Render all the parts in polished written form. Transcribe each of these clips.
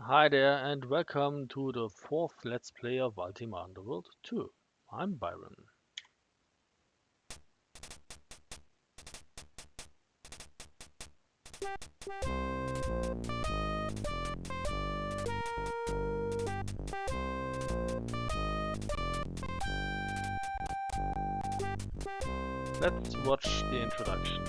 Hi there, and welcome to the fourth Let's Play of Ultima Underworld 2. I'm Byron. Let's watch the introduction.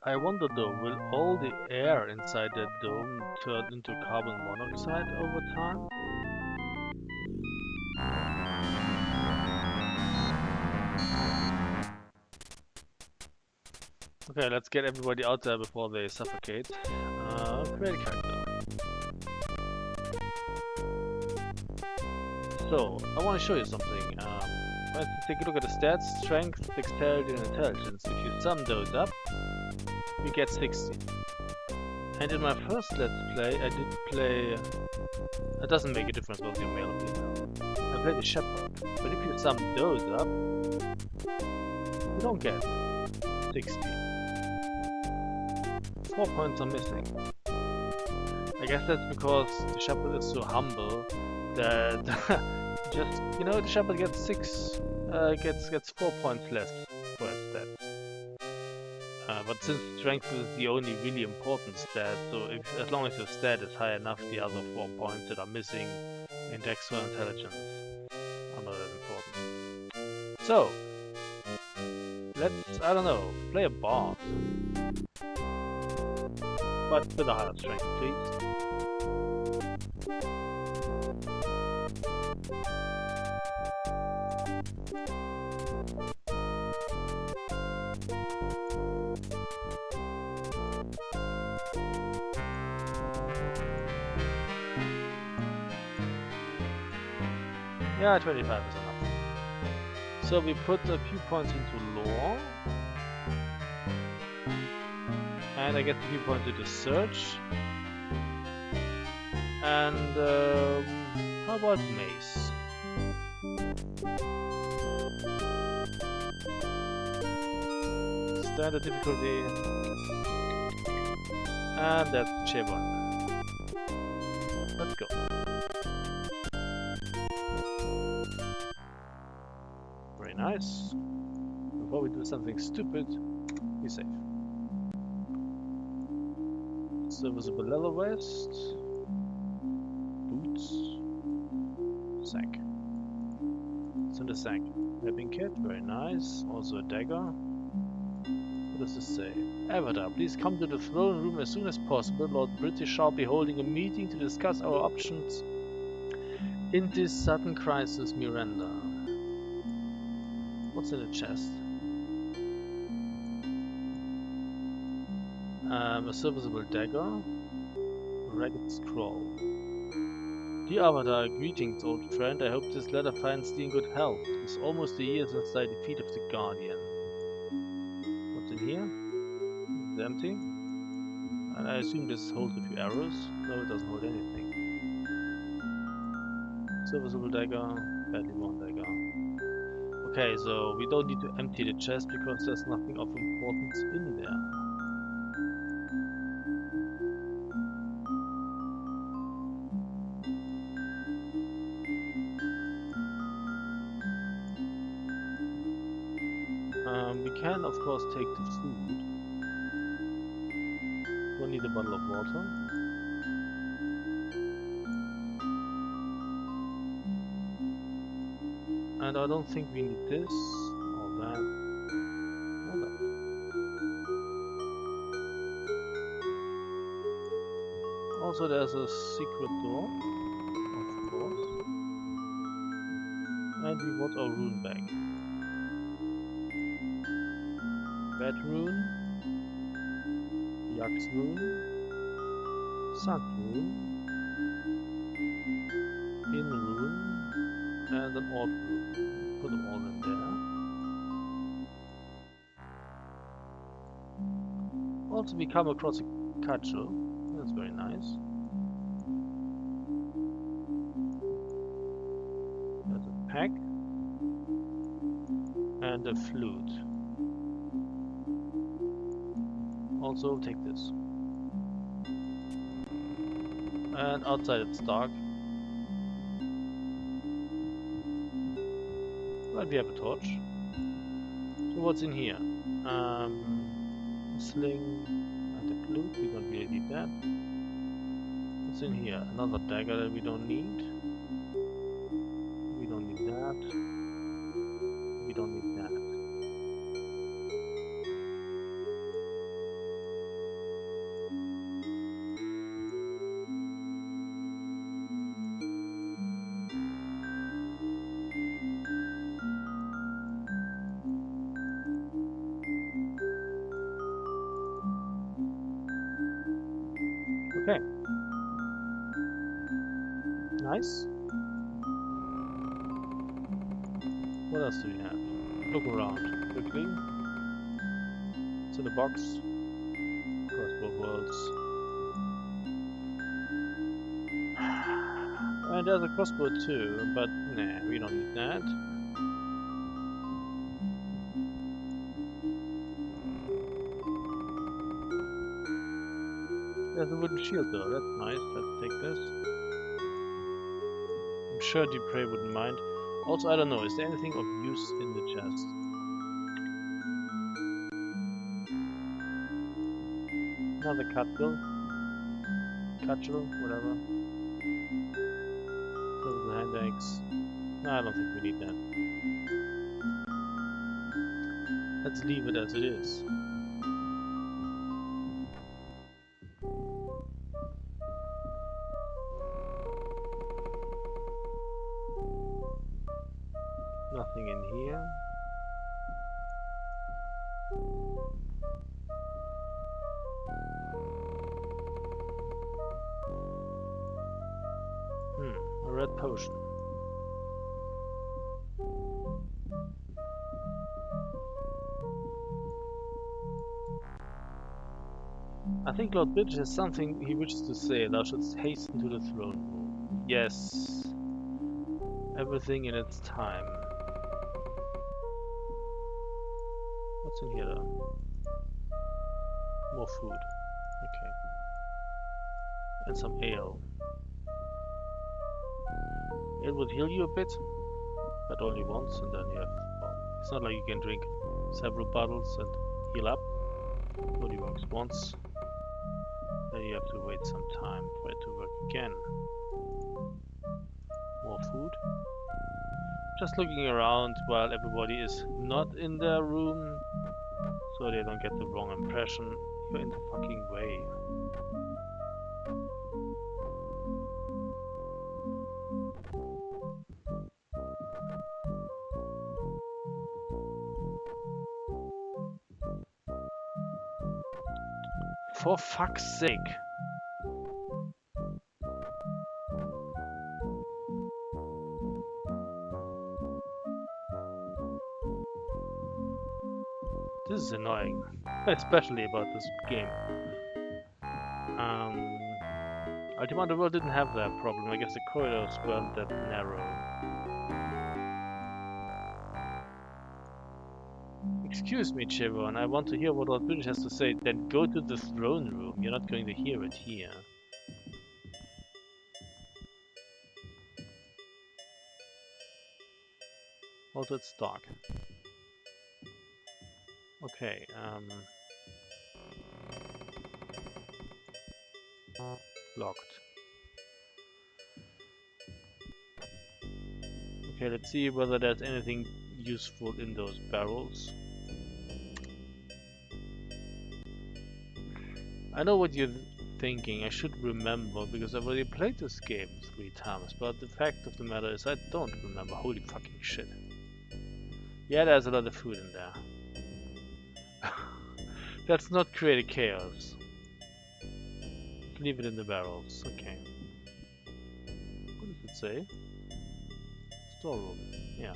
I wonder though, will all the air inside that dome turn into carbon monoxide over time? Okay, let's get everybody out there before they suffocate. Create a character. So, I want to show you something. For instance, take a look at the stats, strength, dexterity, and intelligence. If you sum those up, you get 60. And in my first Let's Play, I did play... It doesn't make a difference whether you're male or female. I played the Shepherd. But if you sum those up, you don't get 60. 4 points are missing. I guess that's because the Shepherd is so humble that just, the Shepherd gets gets 4 points less for his stats. But since strength is the only really important stat, so as long as your stat is high enough, the other 4 points that are missing in Dex or Intelligence are not that important. So, let's, I don't know, play a bard. But with a higher strength, please. Yeah, 25 is enough. So we put a few points into lore. And I get a few points into search. And how about mace? Standard difficulty. And that's tier 1. Let's go. Very nice. Before we do something stupid, be safe. Serviceable leather vest. Boots. Sack. It's in the sack. Webbing kit, very nice. Also a dagger. What does this say? Avatar, please come to the throne room as soon as possible. Lord British shall be holding a meeting to discuss our options in this sudden crisis, Miranda. What's in the chest? A serviceable dagger. Ragged scroll. Dear Avatar, greetings, old friend. I hope this letter finds thee in good health. It's almost a year since thy defeat of the Guardian. What's in here? It's empty. And I assume this holds a few arrows. No, it doesn't hold anything. Serviceable dagger, badly worn dagger. Okay, so we don't need to empty the chest because there's nothing of importance in there. We can of course take the food. Don't need a bottle of water. And I don't think we need this or that or that. Also there's a secret door, of course. And we want our rune bag. Bed rune, Yak's rune, Sand rune, In rune, and an Orb rune. Put them all in there. Also we come across a cudgel. That's very nice. There's a pack and a flute. Also take this. And outside it's dark. But we have a torch. So what's in here? A sling and a flute. We don't really need that. What's in here? Another dagger that we don't need. We don't need that. We don't need that. Okay. Nice. What else do we have? Look around quickly. It's in the box. Crossbow worlds. And there's a crossbow too, but nah, we don't need that. There's a wooden shield though, that's nice. Let's take this. I'm sure Dupre wouldn't mind. Also, I don't know, is there anything of use in the chest? Another cudgel, whatever. Silver hand axe. No, I don't think we need that. Let's leave it as it is. Nothing in here. A red potion. I think Lord Bitch has something he wishes to say. Thou shouldst hasten to the throne room. Yes. Everything in its time. What's in here though? More food. Okay. And some ale. It would heal you a bit, but only once, and then you have... Well, it's not like you can drink several bottles and heal up. It only works once. Then you have to wait some time for it to work again. More food. Just looking around while everybody is not in their room, so they don't get the wrong impression. You're in the fucking way. For fuck's sake. This is annoying, especially about this game. Ultima Underworld didn't have that problem. I guess the corridors weren't that narrow. Excuse me, Chivon, I want to hear what Lord British has to say. Then go to the throne room. You're not going to hear it here. Also, it's dark. Okay, locked. Okay, let's see whether there's anything useful in those barrels. I know what you're thinking. I should remember because I've already played this game 3 times, but the fact of the matter is I don't remember. Holy fucking shit. Yeah, there's a lot of food in there. That's not creating chaos. Leave it in the barrels. Okay. What does it say? Storeroom. Yeah.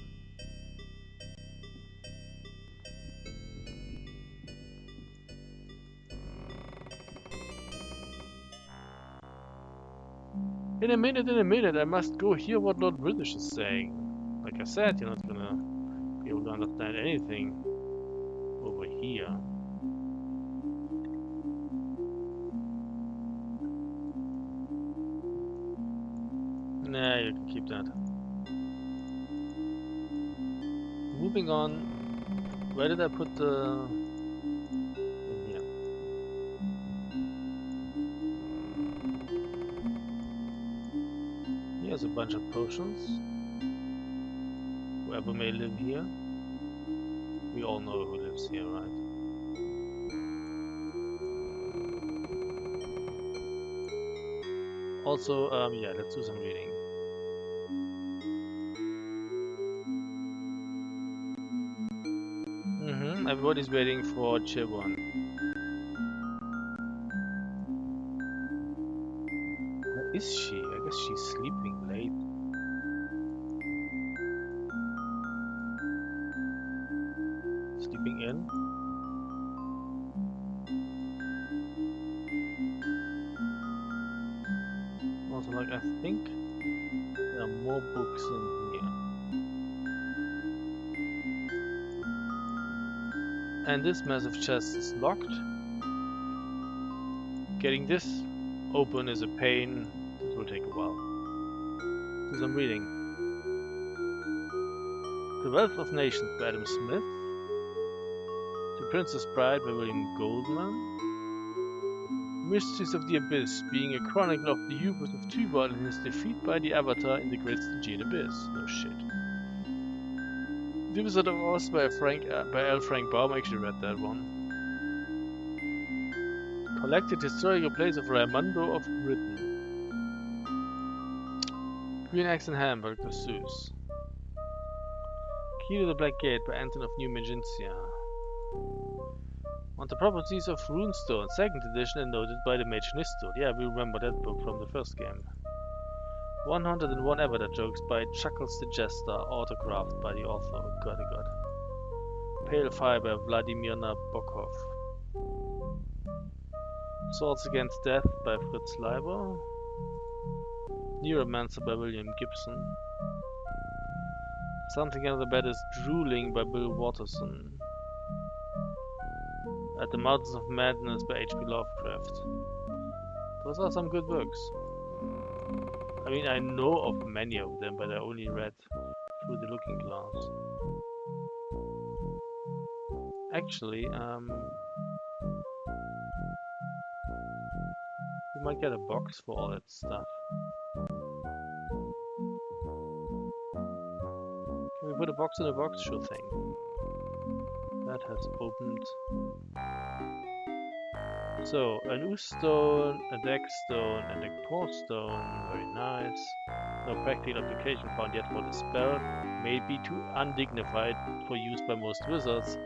In a minute, I must go hear what Lord British is saying. Like I said, you're not gonna be able to understand anything over here. Nah, you can keep that. Moving on. Where did I put the... in here. Here's a bunch of potions. Whoever may live here. We all know who lives here, right? Also, yeah, let's do some reading. Everybody's waiting for Chibon. Where is she? I guess she's sleeping late. Sleeping in? Also, like, I think there are more books in here. And this massive chest is locked. Getting this open is a pain. This will take a while. Do some reading. The Wealth of Nations by Adam Smith. The Princess Bride by William Goldman. Mysteries of the Abyss, being a chronicle of the hubris of Tybalt and his defeat by the Avatar in the Great Stygian Abyss. No shit. The Wizard of Oz by L. Frank Baum. I actually read that one. Collected historical plays of Raimondo of Britain. Green Eggs and Ham by Dr. Seuss. Key to the Black Gate by Anton of New Magintia. On the Properties of Runestone, 2nd edition and noted by the Mage Nistud. Yeah, we remember that book from the first game. 101 Avatar Jokes by Chuckles the Jester, autographed by the author. Oh god, oh god. Pale Fire by Vladimir Nabokov. Swords Against Death by Fritz Leiber. Neuromancer by William Gibson. Something Under the Bed is Drooling by Bill Watterson. At the Mountains of Madness by H.P. Lovecraft. Those are some good books. I mean, I know of many of them, but I only read through the looking glass. Actually, we might get a box for all that stuff. Can we put a box in a box? Sure thing. That has opened. So, an ooze stone, a deck stone, and a core stone. Very nice. No practical application found yet for the spell. May be too undignified for use by most wizards.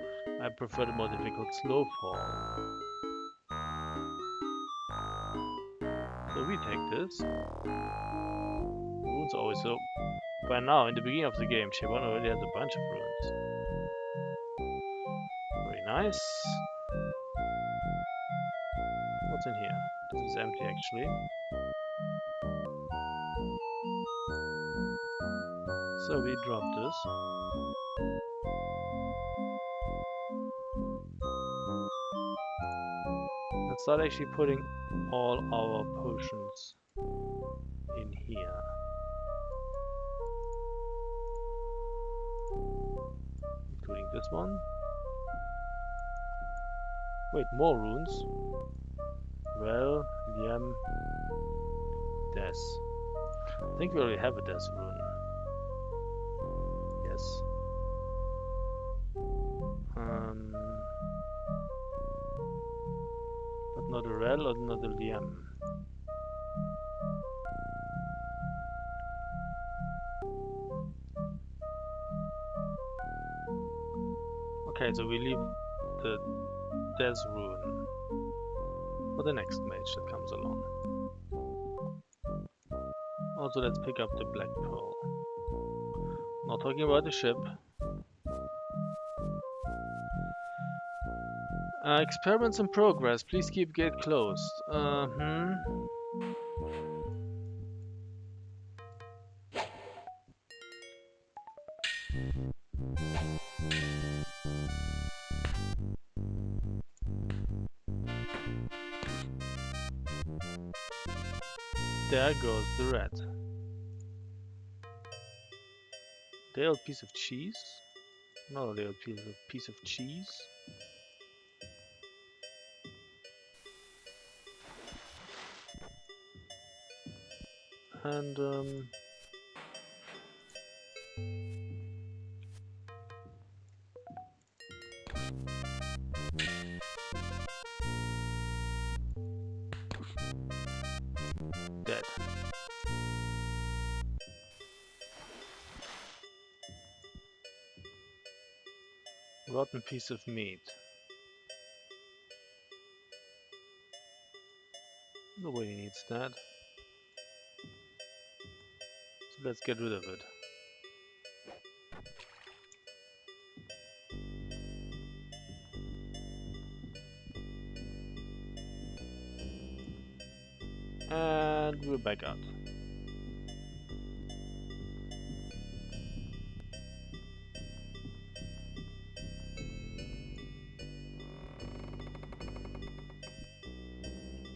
I prefer the more difficult slow fall. So we take this. Runes always so. By now, in the beginning of the game, Siobhan already has a bunch of runes. Very nice. What's in here? This is empty actually. So we drop this. And start actually putting all our potions in here. Including this one. Wait, more runes. Well, Liam, Des. I think we already have a Des rune. Yes. But not a Rel or not a Liam. Okay, so we leave the Des rune for the next mage that comes along. Also, let's pick up the Black Pearl. Not talking about the ship. Experiments in progress. Please keep gate closed. There goes the rat. Little piece of cheese? No, little piece of cheese. And dead. Rotten piece of meat. Nobody needs that. So let's get rid of it. And we're back out.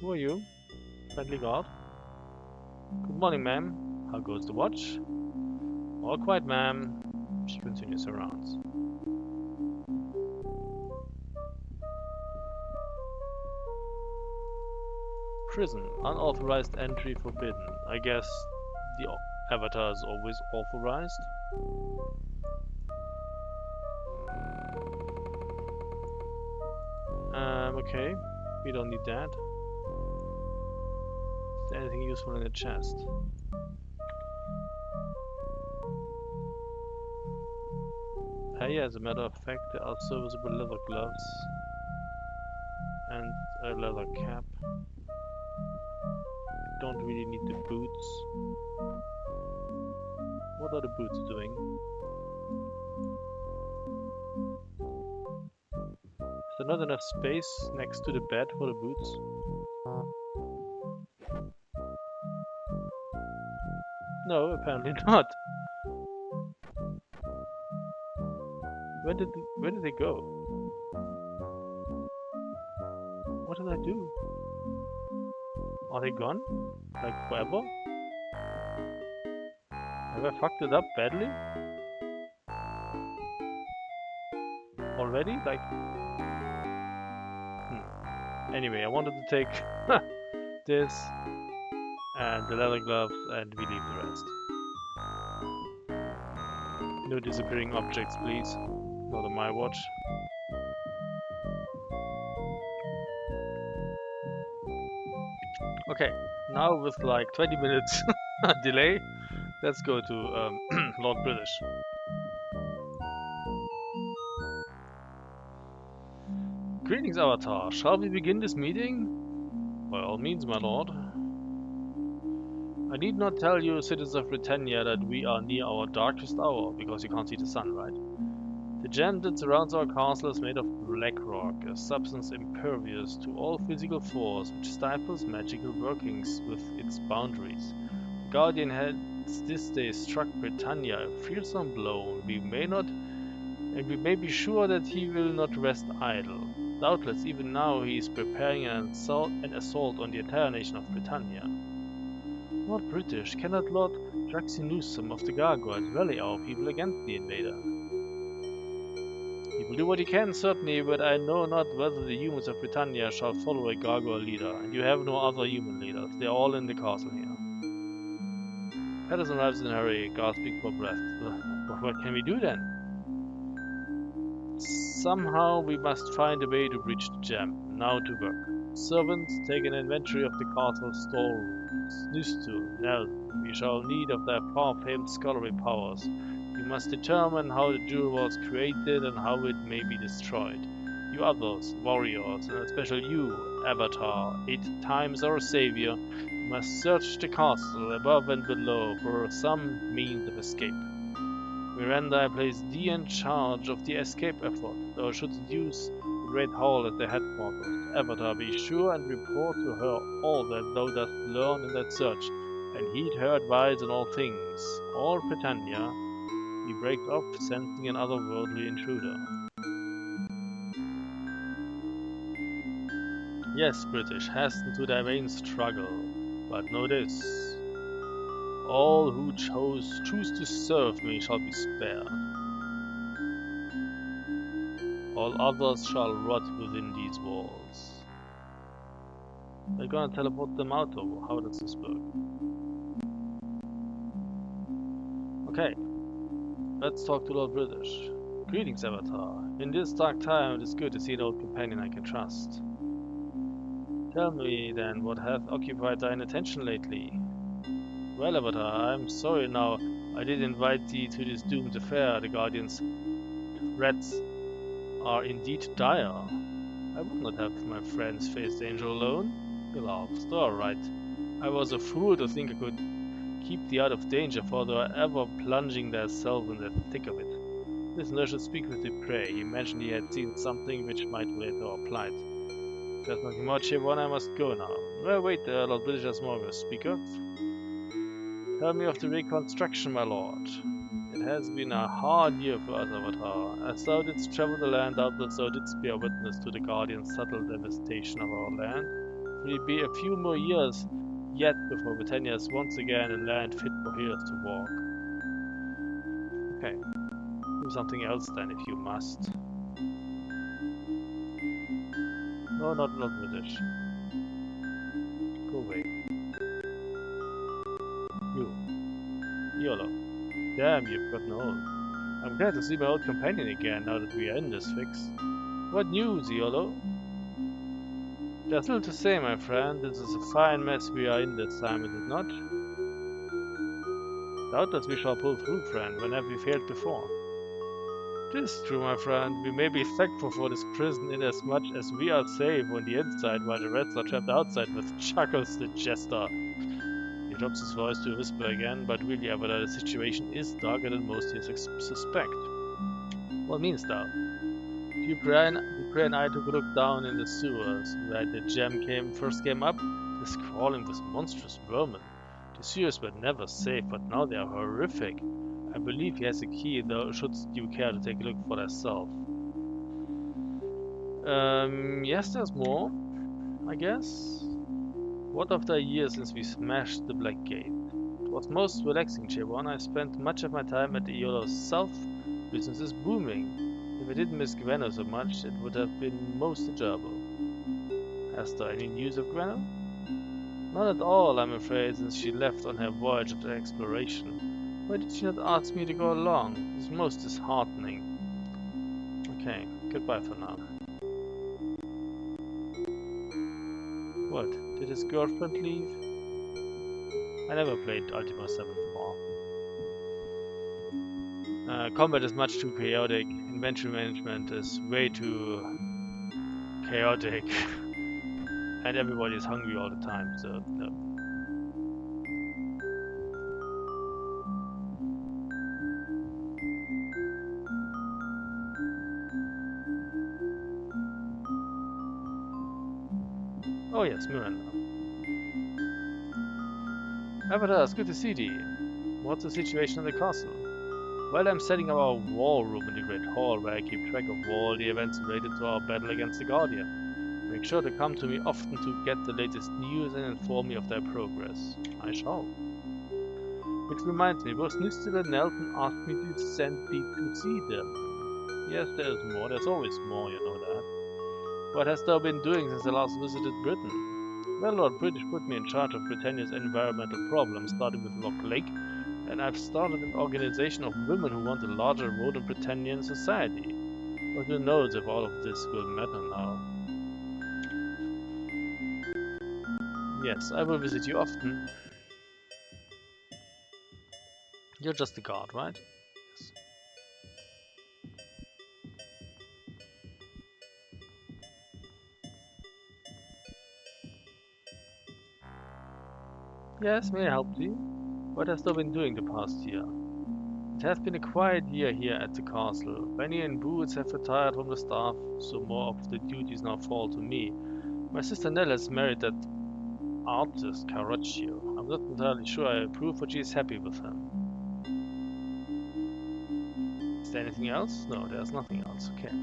Who are you? Friendly guard. Good morning, ma'am. How goes the watch? All quiet, ma'am. She continues her rounds. Prison. Unauthorized entry forbidden. I guess the avatar is always authorized. Okay. We don't need that. Is there anything useful in the chest? Yeah, as a matter of fact, there are serviceable leather gloves and a leather cap. Don't really need the boots. What are the boots doing? Is there not enough space next to the bed for the boots? No, apparently not. Where did they go? What did I do? Are they gone? Like forever? Have I fucked it up badly? Already? Like... Anyway, I wanted to take this and the leather gloves and we leave the rest. No disappearing objects, please. Not on my watch. Okay, now with like 20 minutes delay, let's go to Lord British. Greetings, Avatar. Shall we begin this meeting? By all means, my lord. I need not tell you, citizens of Britannia, that we are near our darkest hour, because you can't see the sun, right? The gem that surrounds our castle is made of black rock, a substance impervious to all physical force, which stifles magical workings with its boundaries. The Guardian has this day struck Britannia a fearsome blow, and we may be sure that he will not rest idle. Doubtless, even now he is preparing an assault on the entire nation of Britannia. Lord British, cannot Lord Draxinusum of the Gargoyles rally our people against the invader? He will do what he can, certainly, but I know not whether the humans of Britannia shall follow a gargoyle leader, and you have no other human leaders. They are all in the castle here. Patterson arrives in a hurry, gasping for breath. What can we do then? Somehow we must find a way to breach the gem. Now to work. Servants, take an inventory of the castle's storerooms. Nustul, Nelson, we shall need of their far-famed scholarly powers. You must determine how the jewel was created and how it may be destroyed. You others, warriors, and especially you, Avatar, 8 times our savior, you must search the castle above and below for some means of escape. Miranda, I place thee in charge of the escape effort. Thou shouldst use the Great Hall as the headquarters. Avatar, be sure and report to her all that thou dost learn in that search, and heed her advice in all things. All Britannia, he breaks off, sensing an otherworldly intruder. Yes, British, hasten to thy vain struggle, but know this. All who choose to serve me shall be spared. All others shall rot within these walls. We're gonna teleport them out, or how does this work? Okay, let's talk to Lord British. Greetings, Avatar. In this dark time, it is good to see an old companion I can trust. Tell me, then, what hath occupied thine attention lately? Well, Avatar, I'm sorry now I did invite thee to this doomed affair. The Guardian's threats are indeed dire. I would not have my friends face danger alone. He laughs. All right. I was a fool to think I could keep thee out of danger, for they are ever plunging themselves in the thick of it. Listen, I should speak with thee, pray. He mentioned he had seen something which might relate to our plight. If there's nothing much here, I must go now. Well, wait, Lord British has more to speak of. Tell me of the reconstruction, my lord. It has been a hard year for us, Avatar. As thou didst travel the land, doubtless thou didst bear witness to the Guardian's subtle devastation of our land. It will be a few more years yet before Britannia is once again a land fit for heroes to walk. Okay, do something else then if you must. No, not British. Go away. You. YOLO. Damn, you've gotten old. I'm glad to see my old companion again now that we are in this fix. What news, YOLO? There's little to say, my friend. This is a fine mess we are in this time, is it not? Doubtless we shall pull through, friend, when have we failed before? It is true, my friend. We may be thankful for this prison inasmuch as we are safe on the inside while the rest are trapped outside, with chuckles the jester. He drops his voice to a whisper again, but really, Avatar, the situation is darker than most here suspect. What meanest thou? Dupree and I took a look down in the sewers, where the gem first came up. It is crawling with monstrous vermin. The sewers were never safe, but now they are horrific. I believe he has a key, though shouldst you care to take a look for thyself. Yes, there's more, I guess. What of the years since we smashed the Black Gate? It was most relaxing, Chebon. I spent much of my time at the Iolo South. Business is booming. If I didn't miss Gwenno so much, it would have been most enjoyable. Hast thou any news of Gwenno? Not at all, I'm afraid, since she left on her voyage of exploration. Why did she not ask me to go along? It's most disheartening. Okay, goodbye for now. What, did his girlfriend leave? I never played Ultima 7 more. Combat is much too chaotic. Inventory management is way too chaotic. And everybody is hungry all the time, so no. Oh yes, Miranda. Avatar, it's good to see thee. What's the situation in the castle? Well, I'm setting up our war room in the Great Hall, where I keep track of all the events related to our battle against the Guardian. Make sure to come to me often to get the latest news and inform me of their progress. I shall. Which reminds me, both Nystil and Nelson asked me to send thee to see them. Yes, there's more. There's always more, you know that. What hast thou been doing since I last visited Britain? Well, Lord British put me in charge of Britannia's environmental problems, starting with Loch Lake, and I've started an organization of women who want a larger role in Britannian society. But who knows if all of this will matter now. Yes, I will visit you often. You're just a guard, right? Yes. Yes, may I help thee? What hast thou been doing the past year? It has been a quiet year here at the castle. Benny and Boots have retired from the staff, so more of the duties now fall to me. My sister Nell has married that artist Caroccio. I'm not entirely sure I approve, but she is happy with him. Is there anything else? No, there's nothing else. Okay.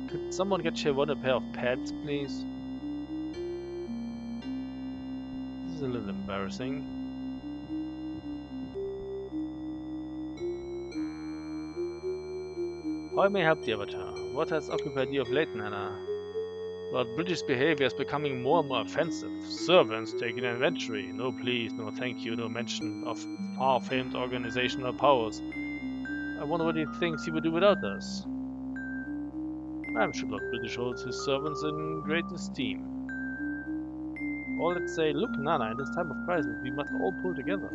Could someone get Siobhan a pair of pads, please? This is a little embarrassing. How may I help the Avatar? What has occupied you of late, Nana? Lord British behavior is becoming more and more offensive. Servants taking inventory. No please, no thank you, no mention of far-famed organizational powers. I wonder what he thinks he would do without us. I'm sure Lord British holds his servants in great esteem. Or let's say, look Nana, in this time of crisis we must all pull together.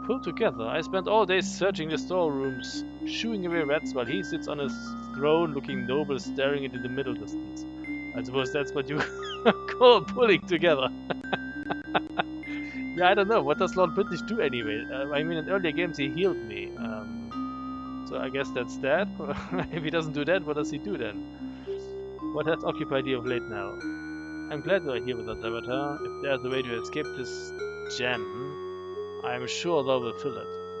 Pull together? I spent all day searching the storerooms, shooing away rats while he sits on his throne looking noble staring into the middle distance. I suppose that's what you call pulling together. Yeah, I don't know. What does Lord British do anyway? I mean, in earlier games he healed me. So I guess that's that. If he doesn't do that, what does he do then? What has occupied you of late now? I'm glad you are here with us, Avatar. If there's a way to escape this gem, I'm sure thou will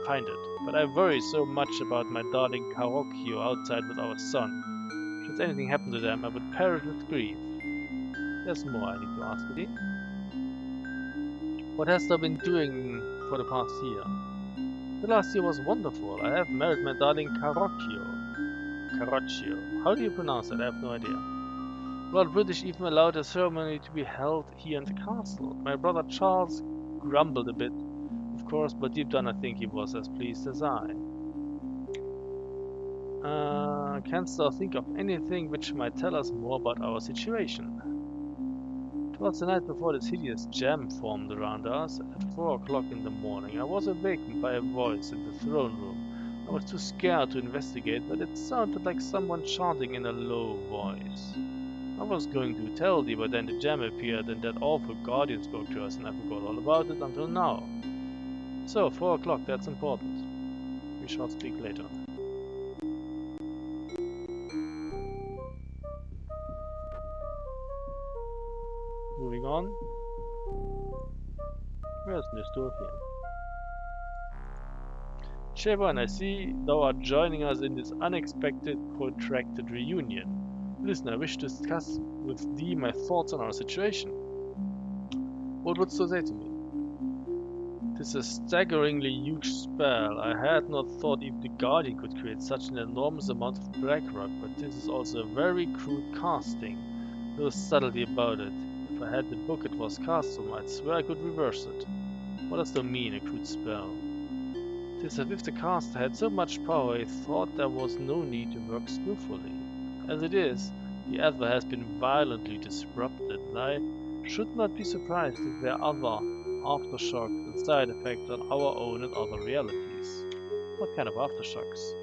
find it. But I worry so much about my darling Karokio outside with our son. Should anything happen to them, I would perish with grief. There's more I need to ask thee. What hast thou been doing for the past year? The last year was wonderful. I have married my darling Caroccio. How do you pronounce it? I have no idea. Lord British even allowed a ceremony to be held here in the castle. My brother Charles grumbled a bit, of course, but deep down I think he was as pleased as I. Canst thou think of anything which might tell us more about our situation? Twas the night before this hideous jam formed around us. At 4 o'clock in the morning, I was awakened by a voice in the throne room. I was too scared to investigate, but it sounded like someone chanting in a low voice. I was going to tell thee, but then the jam appeared and that awful guardian spoke to us and I forgot all about it until now. So, 4 o'clock, that's important. We shall speak later. Moving on. Where's Nestor here? Chevron, I see thou art joining us in this unexpected, protracted reunion. Listen, I wish to discuss with thee my thoughts on our situation. What wouldst thou say to me? 'Tis a staggeringly huge spell. I had not thought even the Guardian could create such an enormous amount of black rock, but this is also a very crude casting. No subtlety about it. If I had the book it was cast from, I'd swear I could reverse it. What does that mean, a crude spell? 'Tis as if the caster had so much power he thought there was no need to work skillfully. As it is, the ether has been violently disrupted, and I should not be surprised if there are other aftershocks and side effects on our own and other realities. What kind of aftershocks?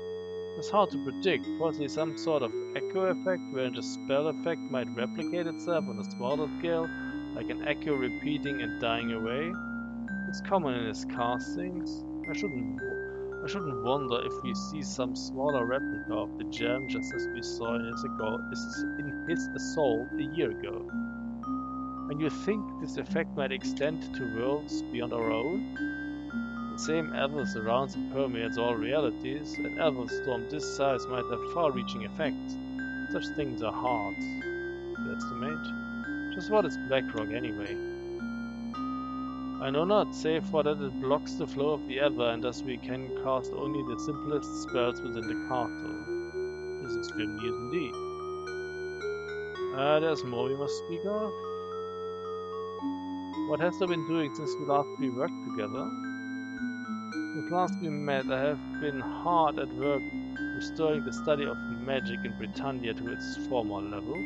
It's hard to predict, possibly some sort of echo effect wherein the spell effect might replicate itself on a smaller scale, like an echo repeating and dying away. It's common in his castings. I shouldn't I shouldn't wonder if we see some smaller replica of the gem just as we saw in his assault a year ago. And you think this effect might extend to worlds beyond our own? The same evil surrounds and permeates all realities. An evil storm this size might have far-reaching effects. Such things are hard to estimate. Just what is Blackrock anyway? I know not, save for that it blocks the flow of the ether and thus we can cast only the simplest spells within the castle. This is grim news indeed. There's more we must speak of. What has thou been doing since we last worked together? Since last we met, I have been hard at work restoring the study of magic in Britannia to its former level.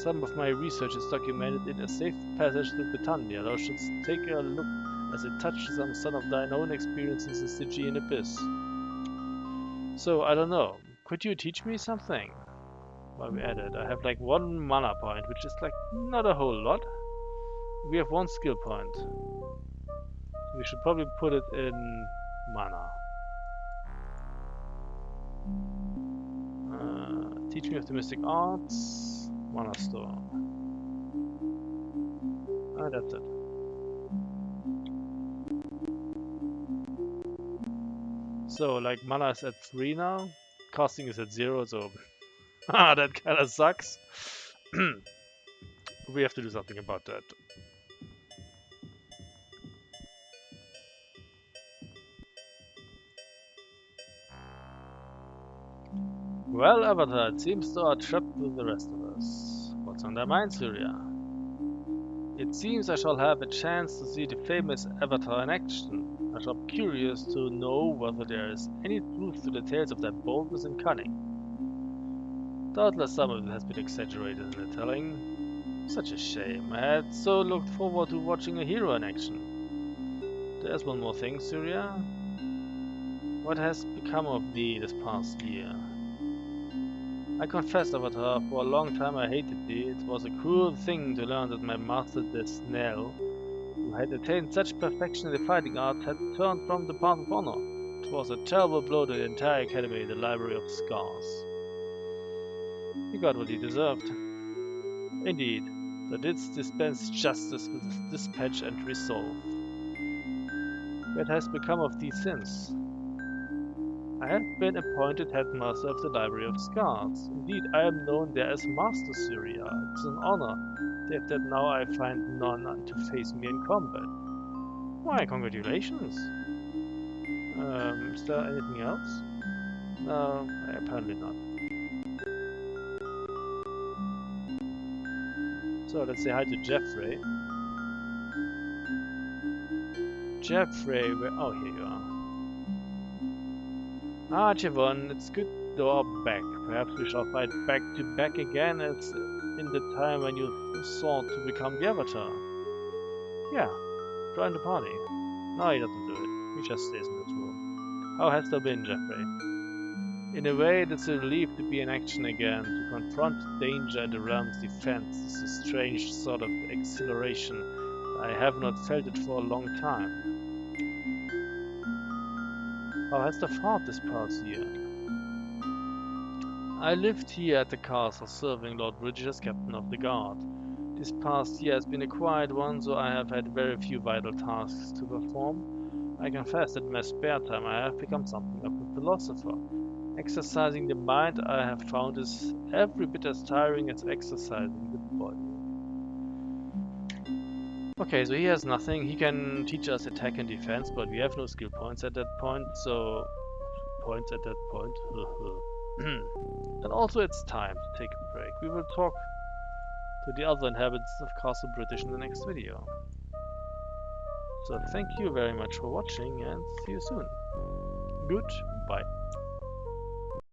Some of my research is documented in a safe passage through Britannia. Thou shouldst take a look as it touches on some of thine own experiences in the Stygian Abyss. So, I don't know. Could you teach me something? While we're at it, I have like 1 mana point, which is like not a whole lot. We have 1 skill point. So we should probably put it in mana. Teach me of the mystic arts. Mana store. That's it. So, like, mana is at 3 now. Casting is at 0, so... that kinda sucks. We have to do something about that. Well, Avatar, it seems thou art trapped with the rest of us. What's on thy mind, Surya? It seems I shall have a chance to see the famous Avatar in action. I shall be curious to know whether there is any truth to the tales of their boldness and cunning. Doubtless some of it has been exaggerated in the telling. Such a shame. I had so looked forward to watching a hero in action. There's one more thing, Surya. What has become of thee this past year? I confess, Avatar, for a long time I hated thee. It was a cruel thing to learn that my master Desnell, who had attained such perfection in the fighting art, had turned from the path of honor. It was a terrible blow to the entire academy, the Library of Scars. He got what he deserved. Indeed, thou didst dispense justice with dispatch and resolve. What has become of thee since? I have been appointed headmaster of the Library of Scars. Indeed, I am known there as Master Surya. It is an honor, save that now I find none to face me in combat. Why, congratulations! Is there anything else? No, apparently not. So, let's say hi to Jeffrey. Jeffrey, where... Oh, here you are. Ah, Chivon, it's good thou art back. Perhaps we shall fight back to back again as in the time when you sought to become the Avatar. Yeah, join the party. No, he doesn't do it. He just stays in this room. How has thou been, Jeffrey? In a way, it's a relief to be in action again, to confront danger in the realm's defense. It's a strange sort of exhilaration. I have not felt it for a long time. How has thou fared this past year? I lived here at the castle, serving Lord Bridget as captain of the guard. This past year has been a quiet one, so I have had very few vital tasks to perform. I confess that in my spare time I have become something of a philosopher. Exercising the mind, I have found, is every bit as tiring as exercising the body. Okay, so he has nothing. He can teach us attack and defense, but we have no skill points at that point, so... Points at that point. And also it's time to take a break. We will talk to the other inhabitants of Castle British in the next video. So thank you very much for watching and see you soon. Goodbye.